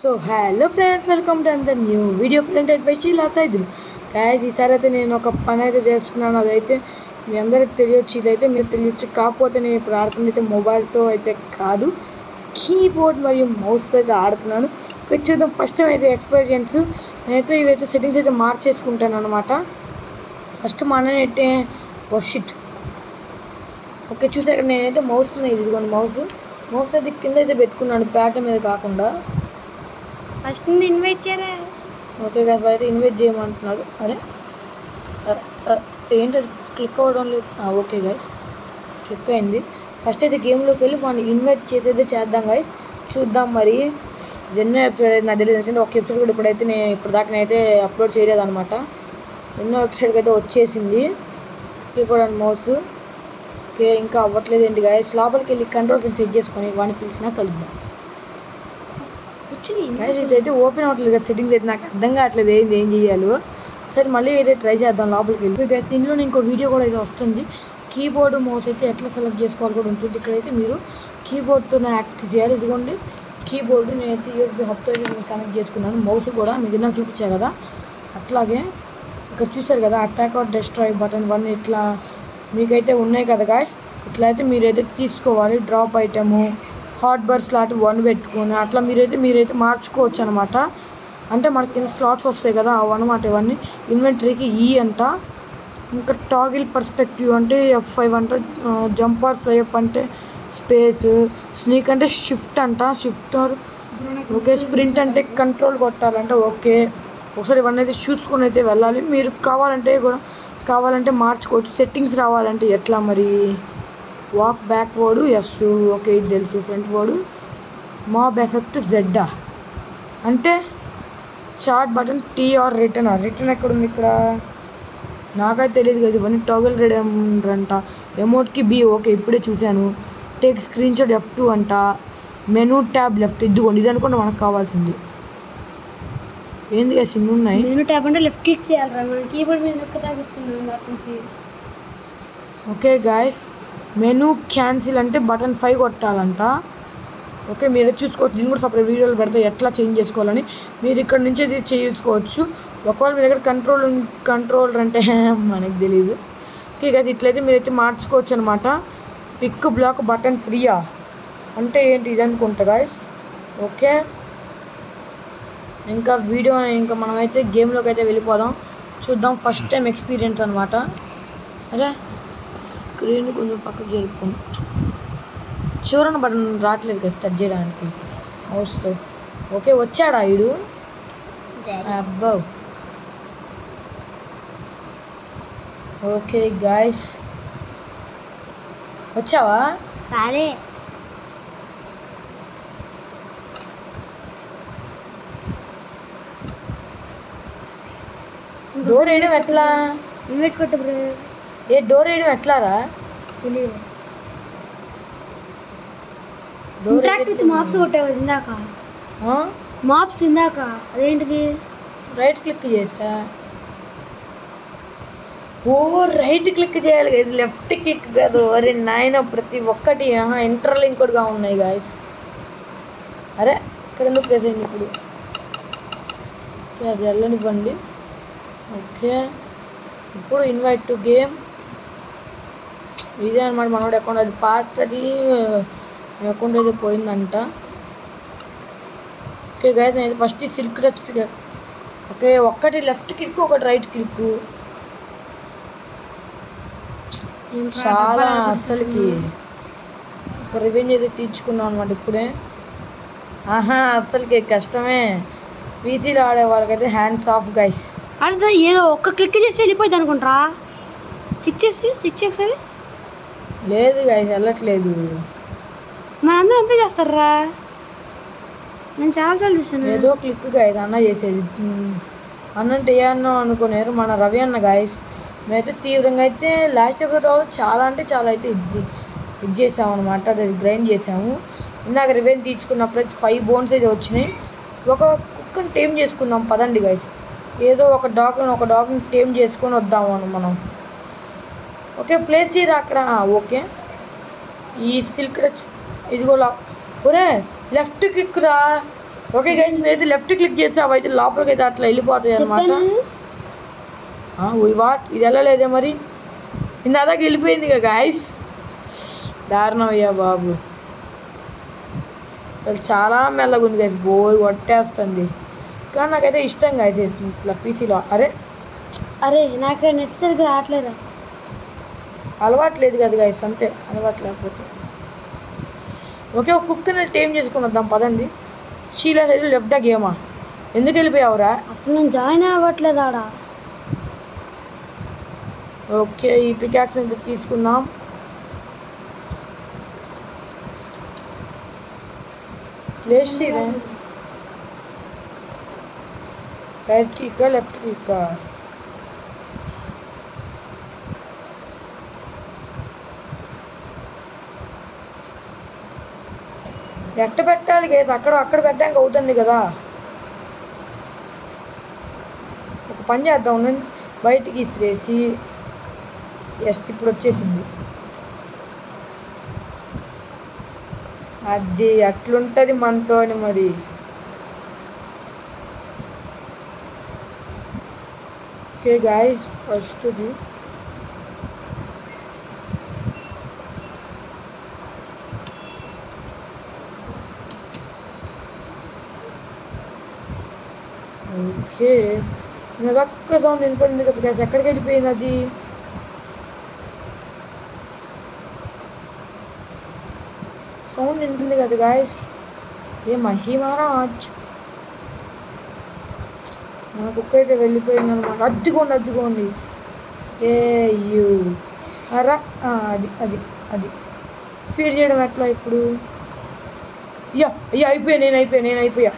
So hello friends, welcome to another new video printed by Sheela Saidulu. Guys, ఈసారి అయితే నేను ఒక పని అయితే చేస్తున్నాను. అదైతే మీ అందరికి తెలియచ్చు, ఇదైతే మీకు తెలియచ్చు. కాకపోతే నేను ఇప్పుడు ఆడుతుంది అయితే మొబైల్తో అయితే కాదు, కీబోర్డ్ మరియు మౌస్తో అయితే ఆడుతున్నాను. చూద్దాం ఫస్ట్ టైం అయితే ఎక్స్పీరియన్స్. నేనైతే ఇవైతే సెట్టింగ్స్ అయితే మార్చేసుకుంటాను అనమాట. ఫస్ట్ మా అన్న అయితే షిట్. ఓకే, చూసాక నేనైతే మౌస్ ఇదిగోండి మౌస్ అయితే కింద అయితే పెట్టుకున్నాను, ప్యాట మీద కాకుండా. ఫస్ట్ ఇన్వైట్ చేయరా? ఓకే గాయస్, అయితే ఇన్వైట్ చేయమంటున్నారు. అరే ఏంటి అది క్లిక్ అవ్వడం లేదు. ఓకే గాయస్, క్లిక్ అయింది. ఫస్ట్ అయితే గేమ్లోకి వెళ్ళి వాడిని ఇన్వైట్ చేసేదే చేద్దాం గాయస్. చూద్దాం మరి ఎన్నో ఎపిసోడ్ అయితే నాకు తెలియదు, ఎందుకంటే ఒక ఎపిసోడ్ కూడా ఇప్పుడైతే నేను ఇప్పటిదాకా నేనైతే అప్లోడ్ చేయలేదన్నమాట. ఎన్నో ఎపిసోడ్కి అయితే వచ్చేసింది కీబోర్డ్ అండ్ మౌస్. ఓకే, ఇంకా అవ్వట్లేదు ఏంటి గాయస్. లోపలికి వెళ్ళి కంట్రోల్స్ సెట్ చేసుకొని వాడిని పిలిచినా కలుద్దాం. గాయస్, ఇదైతే ఓపెన్ అవ్వట్లేదు కదా సెట్టింగ్స్ అయితే, నాకు అర్థం కావట్లేదు ఏం చేయాలో. సరే మళ్ళీ అయితే ట్రై చేద్దాం లోపలికి వెళ్ళి. గైస్, దీనిలో ఇంకో వీడియో కూడా అయితే వస్తుంది. కీబోర్డు మౌస్ అయితే ఎట్లా సెలెక్ట్ చేసుకోవాలి కూడా ఉంటుంది. ఇక్కడైతే మీరు కీబోర్డ్తో యాక్ట్ చేయాలి. ఇదిగోండి కీబోర్డు నేనైతే యూఎస్బీ హబ్తో కనెక్ట్ చేసుకున్నాను. మౌస్ కూడా మీకు నాకు చూపించా కదా, అట్లాగే ఇక్కడ చూసారు కదా అటాక్ ఆర్ డెస్ట్రాయ్ బటన్ 1 ఇట్లా మీకైతే ఉన్నాయి కదా గాయస్. ఇట్లా అయితే మీరైతే తీసుకోవాలి. డ్రాప్ ఐటము, హాట్ బర్ స్లాట్ 1 పెట్టుకొని అట్లా మీరైతే మార్చుకోవచ్చు అనమాట. అంటే మనకి స్లాట్స్ వస్తాయి కదా అవన్నమాట. ఇవన్నీ ఇన్వెంటరీకి అంట. ఇంకా టాగిల్ పర్స్పెక్టివ్ అంటే F5 అంట. జంపర్ స్వైప్ అంటే స్పేస్, స్నీక్ అంటే షిఫ్ట్ అంట, షిఫ్టర్. ఓకే, స్ప్రింట్ అంటే కంట్రోల్ కొట్టాలంట. ఓకే, ఒకసారి ఇవన్నీ అయితే చూసుకొని అయితే వెళ్ళాలి. మీరు కావాలంటే మార్చుకోవచ్చు. సెట్టింగ్స్ రావాలంటే ఎట్లా మరి? Walk backward yes. ఓకే, ఇది తెలుసు. Front word mob effect Z అంటే chart button T R return ఎక్కడ ఉంది ఇక్కడ? నాకైతే తెలియదు కదా. ఇవన్నీ టాగల్ రెడ్ అంట. ఎమోట్కి బి. ఓకే, ఇప్పుడే చూశాను. టేక్ స్క్రీన్ షాట్ F2 అంట. Menu tab left. ఇదిగోండి, ఇది అనుకుంటే మనకు కావాల్సింది. ఏంది కదా సిమ్ ఉన్నాయి. మెనూ ట్యాబ్ అంటే లెఫ్ట్ క్లిక్ చేయాలరా, మన కీబోర్డ్ మీద ఒక్కదాకా వచ్చింది దాని నుంచి. ఓకే గాయస్, మెనూ క్యాన్సిల్ అంటే బటన్ 5 కొట్టాలంట. ఓకే, మీరు చూసుకోవచ్చు. దీన్ని కూడా సపరేట్ వీడియోలు పెడితే ఎట్లా చేంజ్ చేసుకోవాలని మీరు ఇక్కడ నుంచి అయితే చేసుకోవచ్చు. ఒకవేళ మీ దగ్గర కంట్రోలర్ అంటే మనకు తెలియదు. ఓకే గాయస్, ఇట్లయితే మీరైతే మార్చుకోవచ్చు అనమాట. పిక్ బ్లాక్ బటన్ 3 అంటే ఏంటి ఇది అనుకుంటా గాయస్. ఓకే, ఇంకా మనమైతే గేమ్లోకి అయితే వెళ్ళిపోదాం. చూద్దాం ఫస్ట్ టైం ఎక్స్పీరియన్స్ అనమాట. అరే స్క్రీన్ కొంచెం పక్కకు జరుపుకోండి. చివరన బటన్ రావట్లేదు కదా టచ్ చేయడానికి మౌస్తో. ఓకే, వచ్చాడా వీడు? అబ్బో. ఓకే గాయస్, వచ్చావా? రాలే. డోర్ వేయడం ఎట్లా? ఇన్వైట్ కొట్టు బ్రో. డోర్ వేయడం ఎట్లారా? తెలియదు. ఇంటరాక్ట్ విత్ మాప్స్ కొట్టావు ఇందాక. మాప్స్ ఇందాక అదేంటిది? రైట్ క్లిక్ చేసా. రైట్ క్లిక్ చేయాలి కదా, ఇది లెఫ్ట్ క్లిక్ కాదు. అరే నాయన, ప్రతి ఒక్కటి ఇంటర్లింక్డ్గా ఉన్నాయి గాయస్. అరే ఇక్కడ ఎందుకు ప్లేస్ అయింది ఇప్పుడు? ఓకే, అది వెళ్ళనివ్వండి. ఓకే, ఇప్పుడు ఇన్వైట్ టు గేమ్. ఇదే అనమాట మనోడు అకౌంట్. అది పాతది అకౌంట్ అయితే పోయిందంట. ఓకే గైస్, నేను ఫస్ట్ సిల్క్ టచ్. ఓకే, ఒక్కటి లెఫ్ట్ క్లిక్, ఒకటి రైట్ క్లిక్. చాలా అసలుకి ఒక రివెంజ్ అయితే తీర్చుకున్నాం అనమాట ఇప్పుడే. అసలుకి కష్టమే. పీసీలో ఆడే వాళ్ళకైతే హ్యాండ్స్ ఆఫ్ గైస్. అదే ఏదో ఒక్క క్లిక్ చేసి వెళ్ళిపోయింది అనుకుంటారా? చెక్ ఒకసారి. లేదు గైస్, వెళ్ళట్లేదు. మన అందరూ అంతే చేస్తారా? నేను చాలాసార్లు చూసాను. ఏదో క్లిక్ గైస్ అన్న చేసేది. అన్నంటే ఏ అన్న అనుకున్నారు మన రవి అన్న గైస్. మేమైతే తీవ్రంగా అయితే లాస్ట్ ఎపిసోడ్ చాలా అంటే చాలా అయితే ఇది చేసాము అనమాట. అది గ్రైండ్ చేసాము. ఇందాక రివెంజ్ తీర్చుకున్నప్పుడు అయితే 5 బోన్స్ అయితే వచ్చినాయి. ఒక కుక్కని టేమ్ చేసుకుందాం పదండి గైస్. ఏదో ఒక డాగ్ని టేమ్ చేసుకొని వద్దాము మనం. ఓకే, ప్లేస్ చేయరా అక్కడ. ఓకే, ఈ సిల్క్ టచ్ ఇదిగో ఒరే లెఫ్ట్ క్లిక్ రా. ఓకే గైస్ మీరైతే లెఫ్ట్ క్లిక్ చేస్తే అవైతే లోపలికి అయితే అట్లా వెళ్ళిపోతాయి అనమాట. వాట్ ఇది వెళ్ళలేదే మరి, ఇందాక వెళ్ళిపోయింది కదా గైస్. దారుణం అయ్యా బాబు, అసలు చాలా మెల్లగా ఉంది గైస్, బోర్ కొట్టేస్తుంది. కానీ నాకైతే ఇష్టం గైస్ ఇట్లా పీసీలో. అరే నాకు నెట్ సరిగ్గా రావట్లేదా, అలవాట్లేదు కదా గైస్, అంతే అలవాటు లేకపోతే. ఓకే ఒక కుక్కని టేమ్ చేసుకుని వద్దాం పదండి. షీలా సైడ్ లెఫ్ట్ ద గేమా, ఎందుకు వెళ్ళిపోయావురా? అసలు నేను జాయిన్ అవ్వట్లేదు ఆడ. ఓకే ఈ పికాక్స్ అయితే తీసుకుందాం. Place right click left click. ఎట్ట పెట్టాలి గైస్, అక్కడ పెట్టడానికి అవుతుంది కదా. ఒక పని చేద్దాం ఉండండి, బయటికి ఇసిరేసి. ఎస్ ఇప్పుడు వచ్చేసింది. అది అట్లుంటుంది మనతోని మరి. ఓకే గాయస్ ఫస్ట్ది ఓకే నాకు ఒక్క సౌండ్ వినపడింది కదా గాయస్, ఎక్కడికి వెళ్ళిపోయింది అది? సౌండ్ వింటుంది కదా గాయస్, ఏ మంకీ మహారాజ్. మన కుక్క అయితే వెళ్ళిపోయింది అనమాట. అద్దుకోండి ఏ యూ అరా. అది అది అది ఫీడ్ చేయడం ఎట్లా ఇప్పుడు? అయ్యా నేను అయిపోయా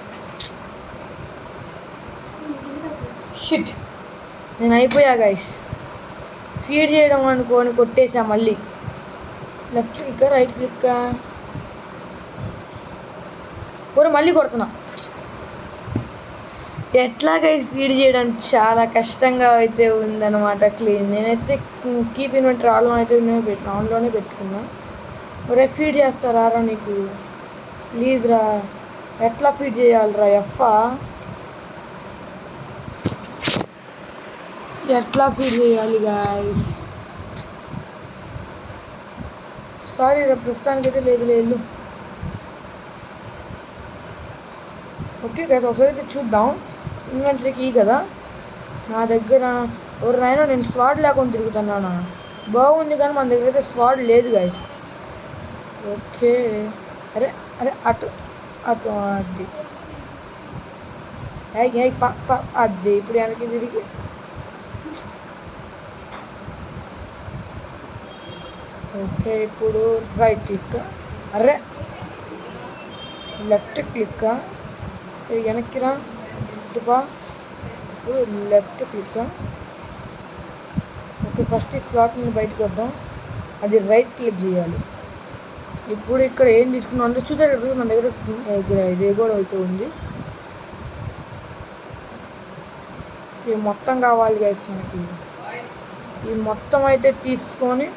షిట్, నేను అయిపోయా గైస్. ఫీడ్ చేయడం అనుకోని కొట్టేసా మళ్ళీ. లెఫ్ట్ క్లిక్ రైట్ క్లిక్, మళ్ళీ కొడుతున్నా. ఎట్లా గైస్ ఫీడ్ చేయడం చాలా కష్టంగా అయితే ఉందన్నమాట. నేనైతే కీప్ ఇన్వెంటరీ ఆన్లోనే పెట్టుకున్నా. ఒరే ఫీడ్ చేస్తారా రా నీకు, ప్లీజ్ రా. ఎట్లా ఫీడ్ చేయాలిరా? ఎట్లా ఫీడ్ చేయాలి గాయస్? సారీ రా, ప్రస్తుతానికైతే లేదు. ఓకే గైస్ ఒకసారి అయితే చూద్దాం. ఇన్వెంటరీకి కదా నా దగ్గర. ఎవరినైనా నేను స్వాడ్ లేకుండా తిరుగుతున్నానా? బాగుంది కానీ మన దగ్గర అయితే స్వాడ్ లేదు గైస్. ఓకే అరే అటు అది అది ఇప్పుడు వెనక్కి తిరిగి. ఓకే ఇప్పుడు రైట్ క్లిక్, లెఫ్ట్ క్లిక్, వెనక్కి రా ఇటుపా, లెఫ్ట్ క్లిక్. ఓకే ఫస్ట్ ఈ స్లాట్ నుండి బయటకు వద్దాం, అది రైట్ క్లిక్ చేయాలి. ఇప్పుడు ఇక్కడ ఏం తీసుకున్నాం అంటే చూసారు మన దగ్గర ఇది కూడా అయితే ఉంది. ఇది మొత్తం కావాలి గైస్ మనకి. ఈ మొత్తం అయితే తీసుకొని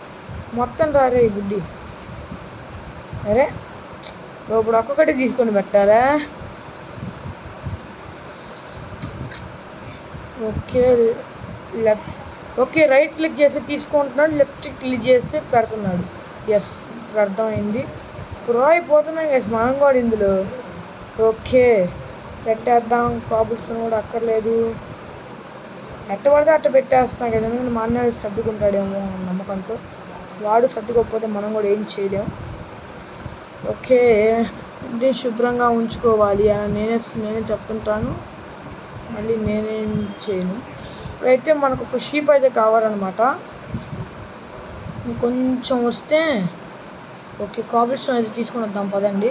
మొత్తం రారే ఈ బుడ్డి. అరే ఇప్పుడు ఒక్కొక్కటి తీసుకొని పెట్టాలా? Okay left, okay right click చేస్తే తీసుకుంటున్నాడు, లెఫ్ట్ క్లిక్ చేస్తే పెడుతున్నాడు. ఎస్ ఇప్పుడు అర్థమైంది. ఇప్పుడు అయిపోతున్నాయి గైస్ మనం కూడా ఇందులో. ఓకే పెట్టేద్దాం. కాబుల్ స్టోన్ కూడా అక్కర్లేదు, ఎట్ట పడితే అట్ట పెట్టేస్తున్నాం కదా. మా అన్న సర్దుకుంటాడేమో నమ్మకంతో, వాడు సర్దుకోకపోతే మనం కూడా ఏం చేయలేము. ఓకే ఇది శుభ్రంగా ఉంచుకోవాలి అని నేనే చెప్తుంటాను, మళ్ళీ నేనేం చేయను. ఇప్పుడైతే మనకు ఒక షీప్ అయితే కావాలన్నమాట. కొంచెం వస్తే ఓకే కాబుల్ స్టోన్ అయితే తీసుకొని వద్దాం పదండి.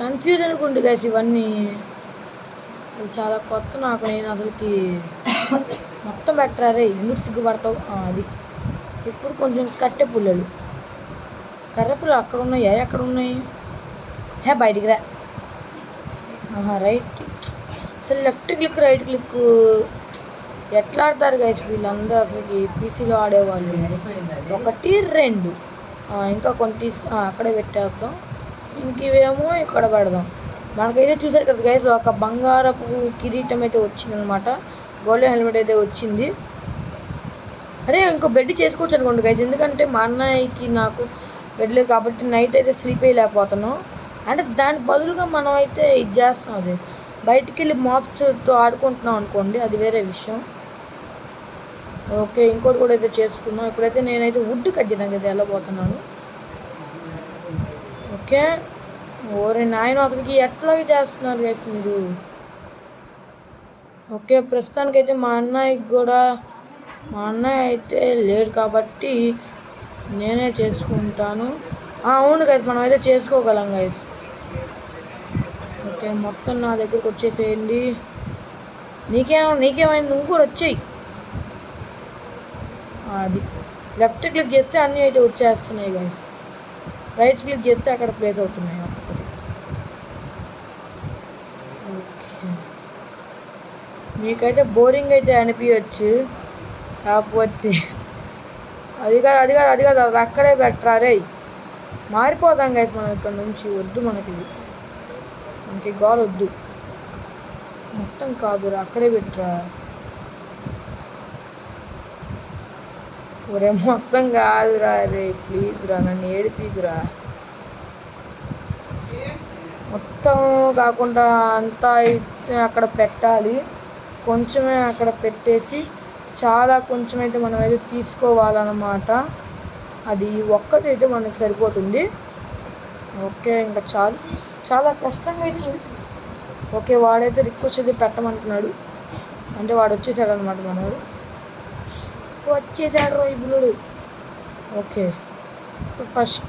కన్ఫ్యూజ్ అనుకోండి గైస్, ఇవన్నీ చాలా కొత్త నాకు. నేను అసలుకి మొత్తం పెట్టారే, ఎందుకు సిగ్గుపడతావు? అది ఇప్పుడు కొంచెం కట్టె పుల్లలు, కర్ర పుల్లలు అక్కడ ఉన్నాయా? ఎక్కడ ఉన్నాయి? బయటికి రా. రైట్ అసలు లెఫ్ట్ క్లిక్ రైట్ క్లిక్ ఎట్లా ఆడతారు గైస్ వీళ్ళందరూ? అసలుకి పీసీలో ఆడేవాళ్ళు. 1 2 ఇంకా కొన్ని అక్కడే పెట్టేద్దాం. ఇంక ఇవేమో ఇక్కడ పెడదాం. మనకైతే చూసారు కదా గైస్, ఒక బంగారపు కిరీటం అయితే వచ్చిందనమాట, గోల్డెన్ హెల్మెట్ అయితే వచ్చింది. అరే ఇంకో బెడ్ చేసుకోవచ్చు అనుకోండి గైస్, ఎందుకంటే మా అన్నయ్యకి నాకు బెడ్ లేదు కాబట్టి నైట్ అయితే స్లీప్ అయ్యలేకపోతాను. అంటే దాని బదులుగా మనం అయితే ఇది చేస్తున్నాం, అది బయటికి వెళ్ళి మాప్స్తో ఆడుకుంటున్నాం అనుకోండి, అది వేరే విషయం. ఓకే ఇంకోటి కూడా అయితే చేసుకుందాం. ఇప్పుడైతే నేనైతే వుడ్ కట్ చేయడానికి అయితే వెళ్ళబోతున్నాను. ఓకే ఓరే నాయన అసలుకి ఎట్లాగే చేస్తున్నారు గైస్ మీరు. ఓకే ప్రస్తుతానికైతే మా అన్నయ్య అయితే లేడు కాబట్టి నేనే చేసుకుంటాను. అవును గైస్ మనం అయితే చేసుకోగలం గైస్. ఓకే మొత్తం నా దగ్గరకు వచ్చేసేయండి. నీకేమైంది, నువ్వు కూడా వచ్చేయి. అది లెఫ్ట్ క్లిక్ చేస్తే అన్నీ అయితే వచ్చేస్తున్నాయి గైస్, రైట్ క్లిక్ చేస్తే అక్కడ ప్లేస్ అవుతున్నాయి ఒక్కొక్కటి. ఓకే మీకైతే బోరింగ్ అయితే అనిపించవచ్చు, కాకపోతే అది కాదు అది అక్కడే బెటరా రే. మారిపోతాం గైస్ మనం ఇక్కడ నుంచి, వద్దు మనకి గోల్ వద్దు. మొత్తం కాదురా అక్కడే పెట్టరా. ఒరే మొత్తం కాదురా రే, ప్లీజ్ రా నన్ను ఏడిపిదురా. మొత్తం కాకుండా అంతా అక్కడ పెట్టాలి, కొంచెమే అక్కడ పెట్టేసి చాలా కొంచెం అయితే మనం అయితే తీసుకోవాలన్నమాట. అది ఒక్కటైతే మనకి సరిపోతుంది. ఓకే ఇంకా చాలా కష్టంగా అయితే. ఓకే వాడైతే రిక్వెస్ట్ అయితే పెట్టమంటున్నాడు, అంటే వాడు వచ్చేసాడు అనమాట, మనవాడు వచ్చేసాడు రోహిబులుడు. ఓకే ఫస్ట్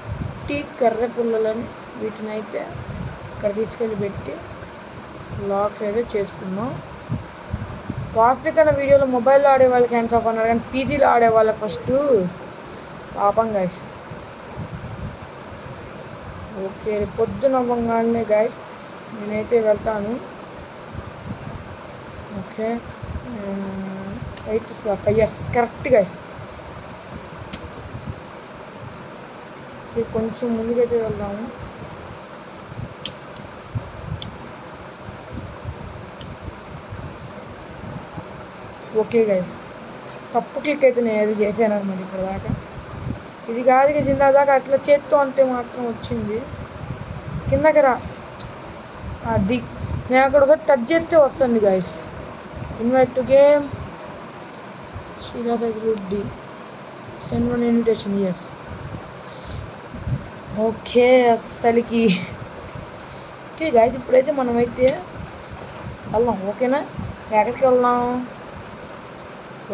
కర్రె పుల్లలని వీటిని అయితే ఇక్కడ తీసుకెళ్ళి పెట్టి లాక్స్ అయితే చేసుకున్నాం. వాస్పిక్ అన్న వీడియోలో మొబైల్లో ఆడే వాళ్ళకి హ్యాండ్స్ ఆఫ్ అన్నారు, కానీ పీసీలో ఆడే వాళ్ళకి ఫస్ట్ పాపం గైస్. ఓకే పొద్దున అవ్వగానే గైస్ నేనైతే వెళ్తాను. Okay 8 yes correct guys. కొంచెం ముందుకైతే వెళ్దాము. ఓకే గైస్ తప్పు క్లిక్ అయితే నేను ఏదో చేశాను అనమాట ఇప్పుడు దాకా. ఇది కాదు కింద దాకా అట్లా చేత్తో అంటే మాత్రం వచ్చింది, కిందకి రా. అది నేను అక్కడ ఒకటి టచ్ చేస్తే వస్తుంది గైస్. ఇన్వైట్ టు గేమ్ శ్రీరాసగుడ్డి send one invitation yes. Okay అసలుకి ఓకే గైస్ ఇప్పుడైతే మనమైతే వెళ్దాం. ఓకేనా ఎక్కడికి వెళ్దాం.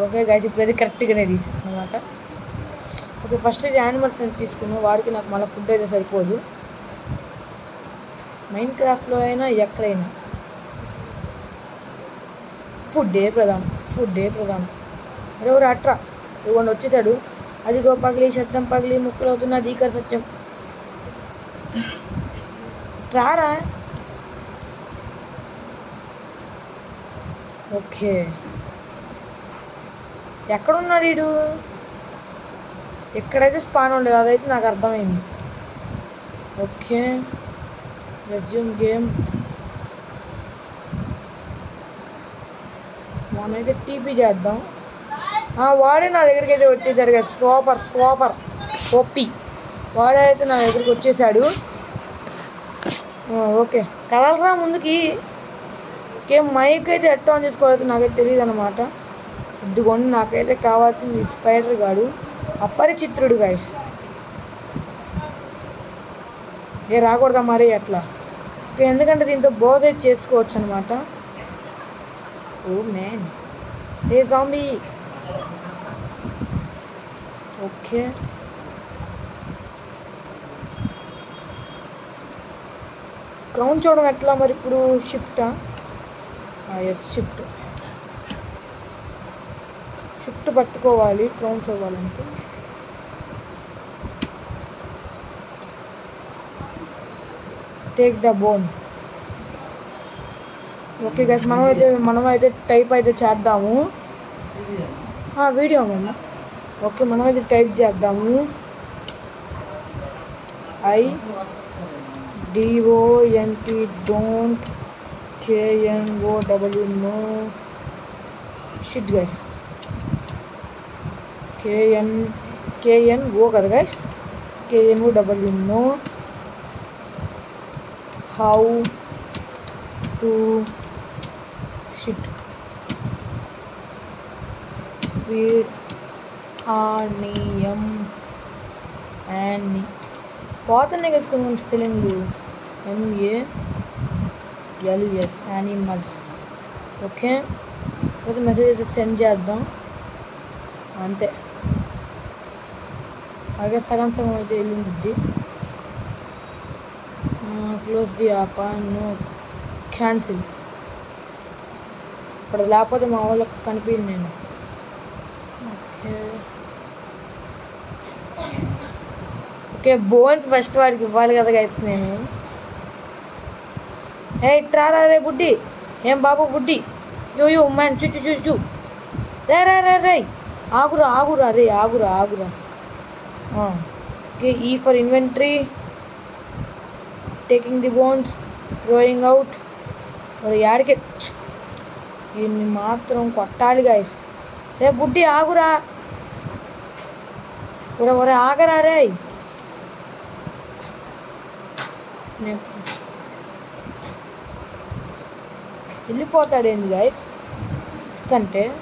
ఓకే గైస్ ఇప్పుడైతే కరెక్ట్గానే తీసాను అనమాట. ఓకే ఫస్ట్ అయితే యానిమల్స్ నేను తీసుకున్నాను, వాడికి నాకు మళ్ళీ ఫుడ్ అయితే సరిపోదు. మైన్ క్రాఫ్ట్లో అయినా ఎక్కడైనా ఫుడ్డే ప్రధానం. ఎవరు అట్రా ఇవ్వండి వచ్చేసాడు. అదిగో పగిలి శబ్దం పగిలి ముక్కలు అవుతున్నది ఇక్కడ సత్యం. రారా. ఓకే ఎక్కడున్నాడు వీడు. ఎక్కడైతే స్పాన్ ఉండదు అదైతే నాకు అర్థమైంది. Okay resume game. మనమైతే టీపీ చేద్దాం. వాడే నా దగ్గరికి అయితే వచ్చేసారు కదా, స్వాపర్ ఓపి వాడైతే నా దగ్గరికి వచ్చేసాడు. ఓకే కదలరా ముందుకి. ఓకే మైక్ అయితే ఎట్లా ఆన్ చేసుకోవాలైతే నాకైతే తెలియదు అనమాట. ఇదిగోండి నాకైతే కావాల్సింది స్పైడర్ గాడు, అపరిచిత్రుడు గైస్. రాకూడదా మరి అట్లా. ఓకే ఎందుకంటే దీంతో బోస్ అయితే చేసుకోవచ్చు అనమాట. ఓ మ్యాన్ ఏ జాంబీ. ఓకే క్రౌన్ చూడడం ఎట్లా మరి ఇప్పుడు. షిఫ్టా ఎస్ షిఫ్ట్ పట్టుకోవాలి క్రౌన్ చూడాలంటే. Take the bone. Okay guys మనమైతే టైప్ అయితే చేద్దాము వీడియో మేము. ఓకే మనమైతే టైప్ చేద్దాము ID DONT don't KNOW no shit guys KNO కదా guys KNOW no how to shit feed ఆనియం పోతున్నాయి కదా కొన్ని స్పెల్లింగ్ MALS యానిమల్స్ ఓకే అయితే మెసేజ్ అయితే సెండ్ చేద్దాం అంతే అలాగే సగం సగం అయితే వెళ్ళింది close the app no cancel ఇప్పుడు లేకపోతే మా వాళ్ళకి కనిపించింది నేను ఓకే బోన్స్ ఫస్ట్ వాడికి ఇవ్వాలి కదా అయితే నేను ఇట్రారా రే బుడ్డి ఏం బాబు బుడ్డి యో మ్యాన్ చూ రే రే రే రే ఆగురా రే ఆగురా ఓకే ఈ for inventory taking the bones throwing out మరి యాడికి దీన్ని మాత్రం కొట్టాలి గాయస్ రే బుడ్డి ఆగురా ఒరే ఆగరా రే వెళ్ళిపోతాడేంది గాయస్ అంటే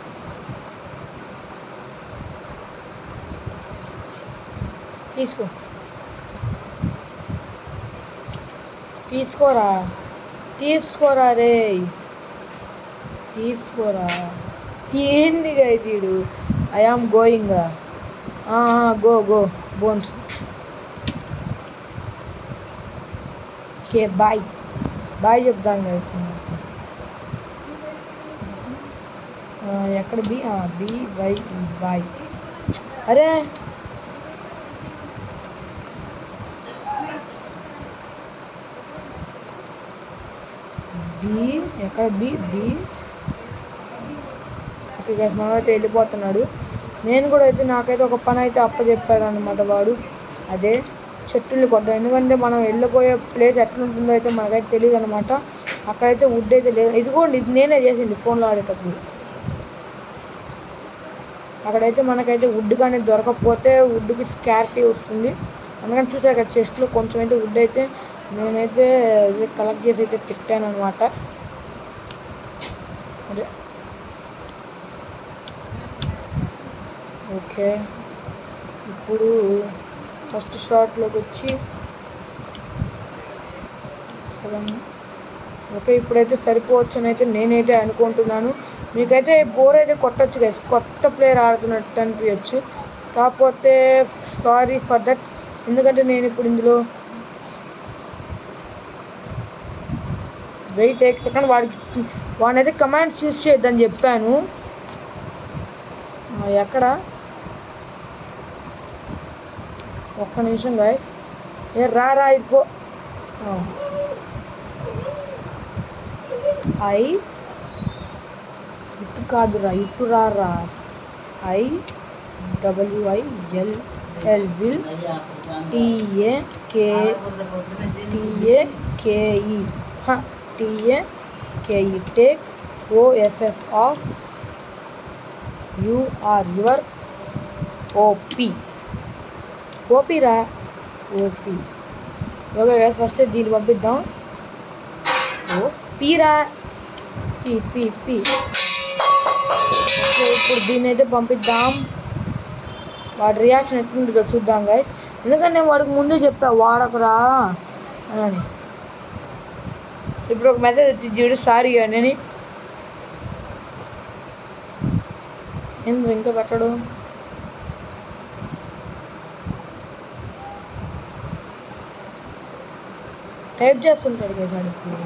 తీసుకోరా రే తీసుకోరా ఏంది గాయస్ వీడు I am going go bones okay boy చెప్తాను గాయస్ ఎక్కడ బై బాయ్ అరే ఎక్కడ బి ఓకే గైస్ మనమైతే వెళ్ళిపోతున్నాడు నేను కూడా అయితే నాకైతే ఒక పని అయితే అప్పచెప్పాడు అనమాట వాడు అదే చెట్టుల్ని కొట్టడం ఎందుకంటే మనం వెళ్ళిపోయే ప్లేస్ ఎట్లుంటుందో అయితే మనకైతే తెలియదు అనమాట అక్కడైతే వుడ్ అయితే లేదు ఇదిగోండి ఇది నేనే చేసింది ఫోన్లో ఆడేటప్పుడు అక్కడైతే మనకైతే వుడ్ కానీ దొరకకపోతే వుడ్కి స్కార్టీ వస్తుంది అందుకని చూసారు కదా చెస్ట్లో కొంచెం అయితే వుడ్ అయితే నేనైతే కలెక్ట్ చేసి అయితే పెట్టాను అనమాట అదే ఓకే ఇప్పుడు ఫస్ట్ షాట్లోకి వచ్చి ఓకే ఇప్పుడైతే సరిపోవచ్చు అని అయితే నేనైతే అనుకుంటున్నాను మీకైతే బోర్ అయితే కొట్టచ్చు గైస్ కొత్త ప్లేయర్ ఆడుతున్నట్టు అనిపించచ్చు కాకపోతే సారీ ఫర్ దట్ ఎందుకంటే నేను ఇప్పుడు ఇందులో వెయిట్ సెకండ్ వాడినైతే కమాండ్స్ యూజ్ చేయొద్దని చెప్పాను ఎక్కడ ఒక్క నిమిషం గాయస్ రా ఇపో ఇటు కాదురా ఇటు రారా IWILL will TAKE takes OFF of you are your OP రా OP ఓకే గైస్ ఫస్ట్ దీన్ని పంపిద్దాం OP రా P ఇప్పుడు దీన్ని అయితే పంపిద్దాం వాడి రియాక్షన్ ఎట్లుంటుందో చూద్దాం గైస్ ఎందుకంటే నేను వాడికి ముందే చెప్పా వాడకురా అని ఇప్పుడు ఒక మెసేజ్ వచ్చి చూడు సారీ అని ఎందుకు ఇంకా పెట్టడు టైప్ చేస్తుంటాడు కదా ఇప్పుడు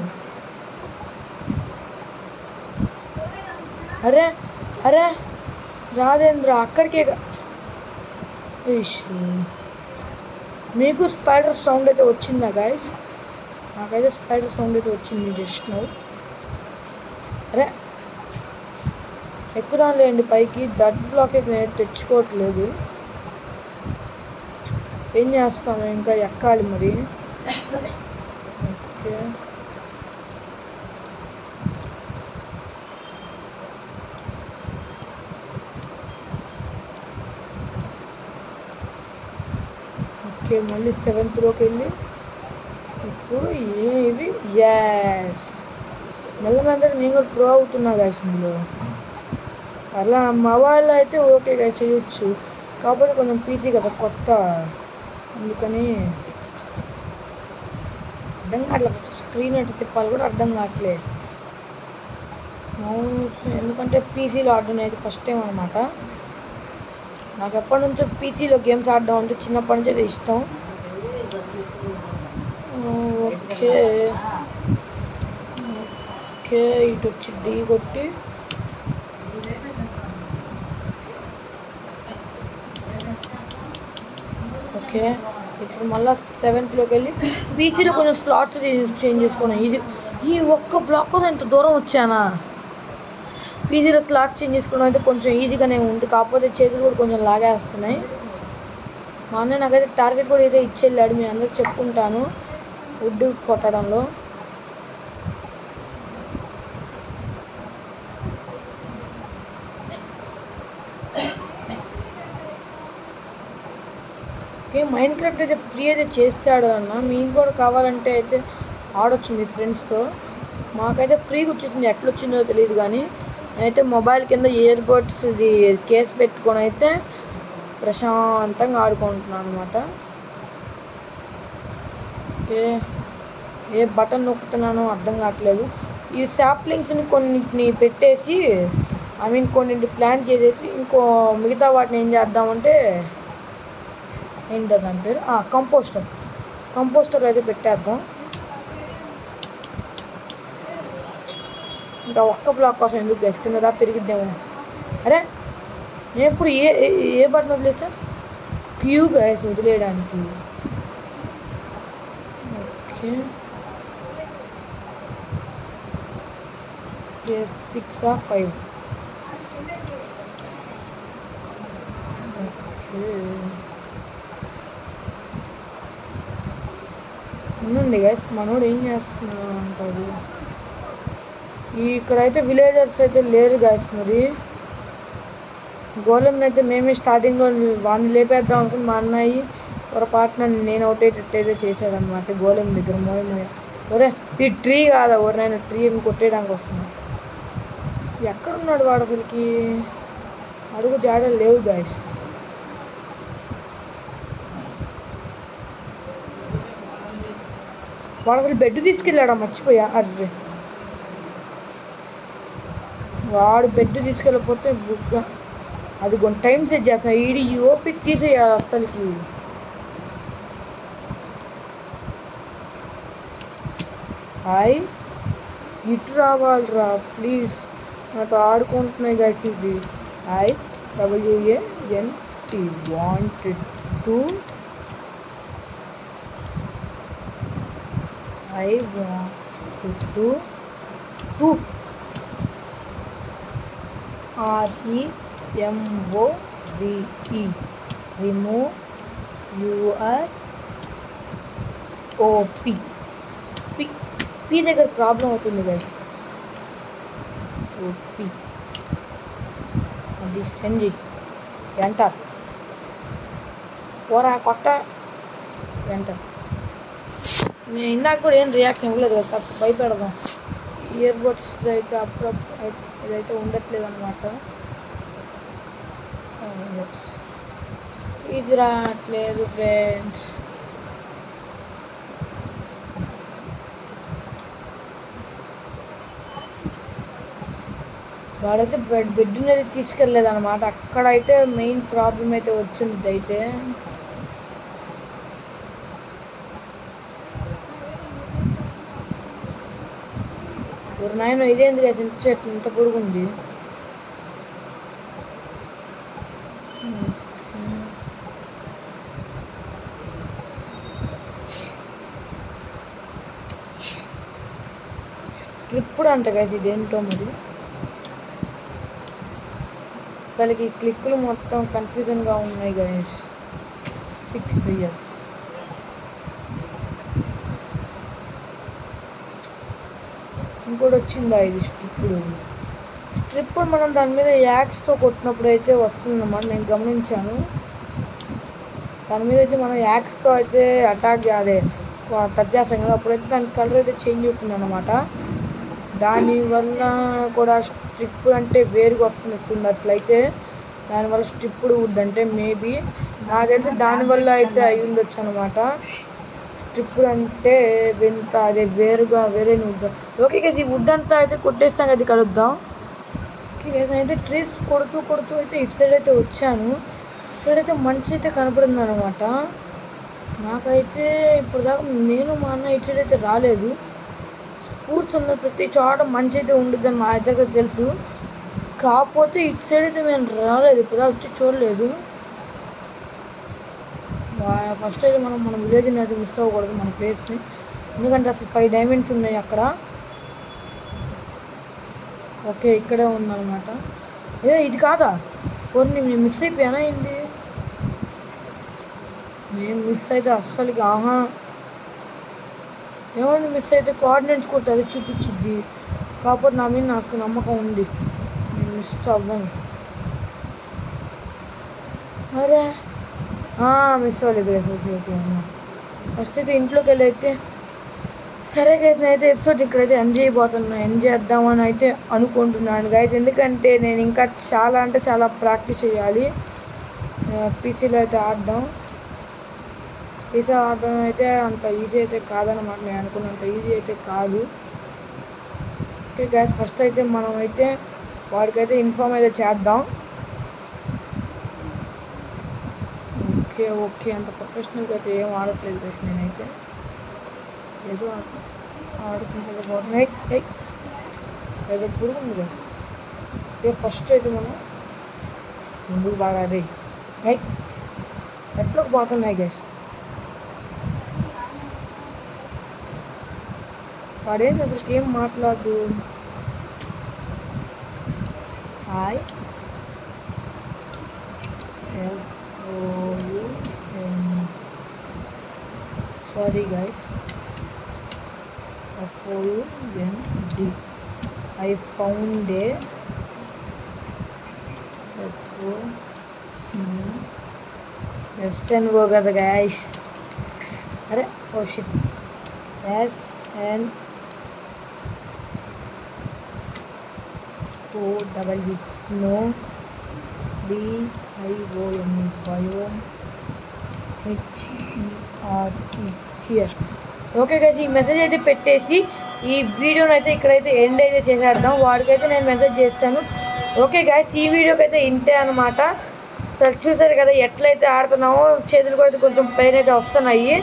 అరే రాజేంద్ర అక్కడికే మీకు స్పైడర్ సౌండ్ అయితే వచ్చిందా గాయస్ నాకైతే స్పైడర్ సౌండ్ అయితే వచ్చింది జస్ట్ నౌ అరే ఎక్కుదాంలేండి పైకి దట్ బ్లాక్ అయితే నేను తెచ్చుకోవట్లేదు ఏం చేస్తాము ఇంకా ఎక్కాలి మరి ఓకే మళ్ళీ 7th వెళ్ళి ఇప్పుడు ఇవి యాస్ మెల్లమెల్లగా నేను కూడా ప్రో అవుతున్నా గైస్ ఇందులో. అలా మొబైల్ అయితే ఓకే గైస్ చేయొచ్చు, కాకపోతే కొంచెం పీసీ కదా కొత్త, అందుకని అర్థం కావట్లేదు. ఫస్ట్ స్క్రీన్ ఎట్లా తిప్పాలి కూడా అర్థం కావట్లేదు. మౌస్ ఎందుకంటే పీసీలో ఆడడం అయితే ఫస్ట్ టైం అనమాట. నాకు ఎప్పటి నుంచో పీసీలో గేమ్స్ ఆడడం అంటే చిన్నప్పటి నుంచి అయితే ఇష్టం. ఓకే ఓకే ఇటు వచ్చి డీ కొట్టి ఓకే ఇప్పుడు మళ్ళీ 7th వెళ్ళి పీసీలో కొంచెం స్లాట్స్ చేంజ్ చేసుకున్నాను. ఇది ఈ ఒక్క బ్లాక్ ఎంత దూరం వచ్చానా. పీసీలో స్లాట్స్ చేంజ్ చేసుకోవడం అయితే కొంచెం ఈజీగానే ఉంది, కాకపోతే చేతులు కూడా కొంచెం లాగేస్తున్నాయి. మా అన్న నాకైతే టార్గెట్ కూడా అయితే ఇచ్చెళ్ళాడు, మీ అందరికి చెప్పుకుంటాను వుడ్ కొట్టడంలో. ఓకే మైన్క్రాఫ్ట్ అయితే ఫ్రీ అయితే చేస్తాడు అన్న, మీకు కూడా కావాలంటే అయితే ఆడొచ్చు మీ ఫ్రెండ్స్తో. మాకైతే ఫ్రీగా వచ్చింది, ఎట్లా వచ్చిందో తెలియదు కానీ నేనైతే మొబైల్ కింద ఇయర్ బడ్స్ ఇది కేస్ పెట్టుకొని అయితే ప్రశాంతంగా ఆడుకుంటున్నాను అనమాట. ఓకే ఏ బటన్ నొక్కుతున్నానో అర్థం కావట్లేదు. ఈ సాప్లింగ్స్ని కొన్నింటిని పెట్టేసి కొన్నింటి ప్లాన్ చేసేసి ఇంకో మిగతా వాటిని ఏం చేద్దామంటే ఏంటో దాని పేరు కంపోస్టర్ అయితే పెట్టేద్దాం. ఇంకా ఒక్క బ్లాక్ కోసం ఎందుకు గైస్, కింద పెరిగిద్దాము. అరే నేను ఇప్పుడు ఏ బటన్ వదిలేసా, క్యూ గైస్ వదిలేయడానికి. Okay 6 or 5. ఓకే ఉండండి గైస్, మనోడు ఏం చేస్తున్నాడు అంటారు. ఇక్కడైతే విలేజర్స్ అయితే లేరు గైస్. మరి గోళంని అయితే మేమే స్టార్టింగ్లో వాడిని లేపేద్దాం అనుకుని మా అన్నయ్యి పొరపాటున నేను అవుటేటట్టయితే చేశాడనమాట గోళం దగ్గర మోయ. ఒరే ఈ ట్రీ కాదా, ఎవరినైనా ట్రీని కొట్టేయడానికి వస్తుంది. ఎక్కడున్నాడు వాడు అసలుకి, అడుగు జాడలు లేవు గైస్. వాడు అసలు బెడ్ తీసుకెళ్ళాడా, మర్చిపోయా. అర్రే వాడు బెడ్ తీసుకెళ్ళకపోతే బుక్ అది కొన్ని టైం సెట్ చేస్తాను. ఈడి ఓపిక తీసేయాలి అసలుకి. హాయ్ ఇటు రావాలిరా ప్లీజ్, నాతో ఆడుకుంటున్నాయి గైస్. ఇది IWANT wanted to I want to REMOVE remove your OP P దగ్గర ప్రాబ్లం అవుతుంది గైస్. OP అది సెండ్ ఎంటర్ ఓరా కొట్ట ఎంటర్. నేను ఇందాక కూడా ఏం రియాక్ట్ ఇవ్వలేదు కదా, భయపెడదాం. ఇయర్ బడ్స్ అయితే అప్పుడప్పుడు ఇదైతే ఉండట్లేదు అనమాట. ఇది రావట్లేదు ఫ్రెండ్స్. వాడైతే బెడ్ అనేది తీసుకెళ్ళలేదు అనమాట. అక్కడైతే మెయిన్ ప్రాబ్లం అయితే వచ్చింది. అయితే నాయన ఇదేంది కదా ఇంత చెట్టు ఇంత పొడుగుంది. స్ట్రిప్పుడు అంట గైస్, ఇదేంటో మరి. అసలుకి క్లిక్కులు మొత్తం కన్ఫ్యూజన్గా ఉన్నాయి గైస్. 6 years ఇంకోటి వచ్చిందా ఇది స్ట్రిప్పుడు మనం దాని మీద యాక్స్తో కొట్టినప్పుడు అయితే వస్తుందన్నమాట, నేను గమనించాను. దాని మీద అయితే మనం యాక్స్తో అయితే అటాక్ అదే టచ్ చేస్తాం కదా, అప్పుడైతే దాని కలర్ అయితే చేంజ్ అవుతుంది అనమాట. దానివల్ల కూడా స్ట్రిప్ అంటే వేరుగా వస్తున్నట్టుంది. అట్లయితే దానివల్ల స్ట్రిప్డ్ వుడ్ అంటే మేబీ నాకైతే దానివల్ల అయితే అయి ఉండొచ్చు అనమాట. స్ట్రిప్డ్ అంటే వింత అదే వేరుగా వేరే వుడ్. ఓకే గైస్, ఈ వుడ్ అంతా అయితే కొట్టేస్తాం కదా, కలుద్దాం. అయితే ట్రీస్ కొడుతూ అయితే ఇటు సైడ్ అయితే వచ్చాను. ఇటు సైడ్ అయితే మంచి అయితే కనపడింది అనమాట. నాకైతే ఇప్పుడు దాకా నేను మా అన్న ఇటు సైడ్ అయితే రాలేదు. కూర్చున్న ప్రతి చోట మంచి అయితే ఉండిద్దని మా ఇద్దరికి తెలుసు. కాకపోతే ఇటు సైడ్ అయితే మేము రాలేదు, ఇప్పుడు వచ్చి చూడలేదు. ఫస్ట్ అయితే మన విలేజ్ని అయితే మిస్ అవ్వకూడదు, మన ప్లేస్ని. ఎందుకంటే అసలు 5 డైమండ్స్ ఉన్నాయి అక్కడ. ఓకే, ఇక్కడే ఉందన్నమాట. ఇది కాదా? కొన్ని నేను మిస్ అయిపోయానా ఏంటి? నేను మిస్ అయితే అస్సలుకి ఏమైనా మిస్ అయితే కోఆర్డినేట్స్ కొడితే అది చూపించిద్ది. కాకపోతే నా మీద నాకు నమ్మకం ఉంది, నేను మిస్ అవ్వను. అరే మిస్ అవ్వలేదు గైస్. ఓకే ఫస్ట్ అయితే ఇంట్లోకి వెళ్ళి అయితే సరే గైస్, నేనైతే ఎపిసోడ్ ఇక్కడైతే ఎండ్ చేద్దామని అయితే అనుకుంటున్నాను గైస్. ఎందుకంటే నేను ఇంకా చాలా అంటే చాలా ప్రాక్టీస్ చేయాలి పీసీలో అయితే ఆడడం. పీసీ ఆడడం అయితే అంత ఈజీ అయితే కాదన్నమాట. నేను అనుకున్నంత ఈజీ అయితే కాదు. ఓకే గైస్, ఫస్ట్ అయితే మనం అయితే వాడికైతే ఇన్ఫార్మ్ అయితే చేద్దాం. ఓకే అంత ప్రొఫెషనల్గా అయితే ఏం ఆడట్లేదు గైస్. నేనైతే ఏదో ఆడుకుంటే పోతున్నాయి. ఏదో పురుగుంది గైస్. ఫస్ట్ అయితే మనం ముందుకు బాగా అదే ఎట్లోకి పోతున్నాయి గైస్. వాడేంటి అసలు ఏం మాట్లాడు. Hi sorry guys, FOUND. I found a SNO కదా guys. అరే oh shit, SNOW no BIOME biome HERE here. Okay guys, ఈ మెసేజ్ అయితే పెట్టేసి ఈ వీడియోని అయితే ఇక్కడైతే ఎండ్ అయితే చేసేద్దాం. వాడికైతే నేను మెసేజ్ చేస్తాను. ఓకే గైస్, ఈ వీడియోకి అయితే ఇంతే అనమాట. సరే చూసారు కదా ఎట్లయితే ఆడుతున్నామో, చేతులు కూడా కొంచెం పెయిన్ అయితే వస్తున్నాయి.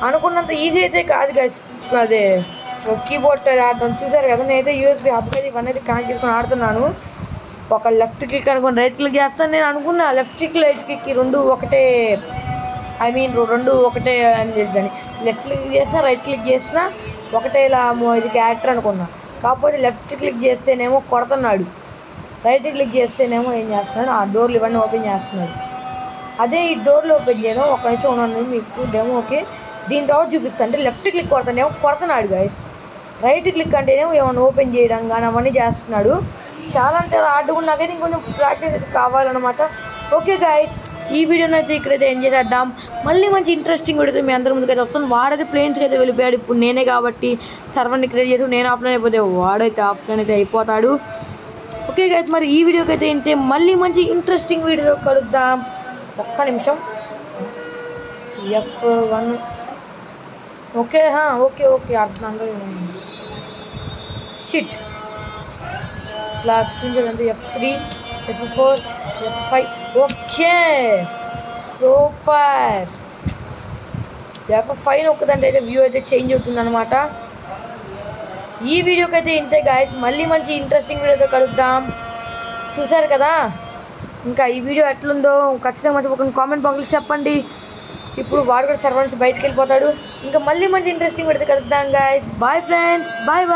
అనుకున్నంత ఈజీ అయితే కాదు గైస్. అదే కీబోర్డ్ ఆడడం చూసారు కదా. నేనైతే USB హబ్కి అయితే ఇవన్నీ అయితే కనెక్ట్ చేసుకొని ఆడుతున్నాను. ఒక లెఫ్ట్ క్లిక్ అనుకుని రైట్ క్లిక్ చేస్తాను. నేను అనుకున్నా లెఫ్ట్ క్లిక్ రైట్ క్లిక్ రెండు ఒకటే, రెండు ఒకటే అని తెలుసని. లెఫ్ట్ క్లిక్ చేసినా రైట్ క్లిక్ చేసినా ఒకటే ఇలా ఇది క్యారెక్టర్ అనుకున్నా. కాకపోతే లెఫ్ట్ క్లిక్ చేస్తేనేమో కొడుతున్నాడు, రైట్ క్లిక్ చేస్తేనేమో ఏం చేస్తున్నాడు, ఆ డోర్లు ఇవన్నీ ఓపెన్ చేస్తున్నాడు. అదే ఈ డోర్లు ఓపెన్ చేయడం ఒక నిమిషం ఉన్నాను మీకు డెమోకి. దీని తర్వాత చూపిస్తాను. అంటే లెఫ్ట్ క్లిక్ కొడతానేమో కొడుతున్నాడు గైస్, రైట్ క్లిక్ అంటేనేమో ఏమైనా ఓపెన్ చేయడం కానీ అవన్నీ చేస్తున్నాడు. చాలా హార్డ్గా నాకైతే ఇంకొంచెం ప్రాక్టీస్ అయితే కావాలన్నమాట. ఓకే గైస్, ఈ వీడియోని అయితే ఇక్కడైతే ఎండ్ చేసేద్దాం. మళ్ళీ మంచి ఇంట్రెస్టింగ్ వీడియోతో మీ అందరి ముందుకైతే వస్తాను. వాడైతే ప్లేన్స్కి అయితే వెళ్ళిపోయాడు. ఇప్పుడు నేనే కాబట్టి సర్వర్ని క్రియేట్ చేసి నేను ఆఫ్లైన్ అయిపోతే వాడైతే ఆఫ్లైన్ అయితే అయిపోతాడు. ఓకే గైస్, మరి ఈ వీడియోకి అయితే ఇంతే. మళ్ళీ మంచి ఇంట్రెస్టింగ్ వీడియో కలుద్దాం. ఒక్క నిమిషం. F1 ఓకే ఓకే అర్థం షిట్ ఇట్లా స్క్రీన్ షాట్ అంటే F3 F4 F5 okay super. F5 ఒక్కదంటే అయితే వ్యూ అయితే చేంజ్ అవుతుంది అనమాట. ఈ వీడియోకి అయితే ఇంతే గాయస్. మళ్ళీ మంచి ఇంట్రెస్టింగ్ వీడియోతో కలుద్దాం. చూసారు కదా, ఇంకా ఈ వీడియో ఎట్లుందో ఖచ్చితంగా మర్చిపోకుండా కామెంట్ బాక్స్లో చెప్పండి. ఇప్పుడు వాడు కూడా సర్వర్ నుంచి బయటకు వెళ్ళిపోతాడు. ఇంకా మళ్ళీ మంచి ఇంట్రెస్టింగ్ వీడియోతో కలుద్దాం గాయస్. Bye friends, bye.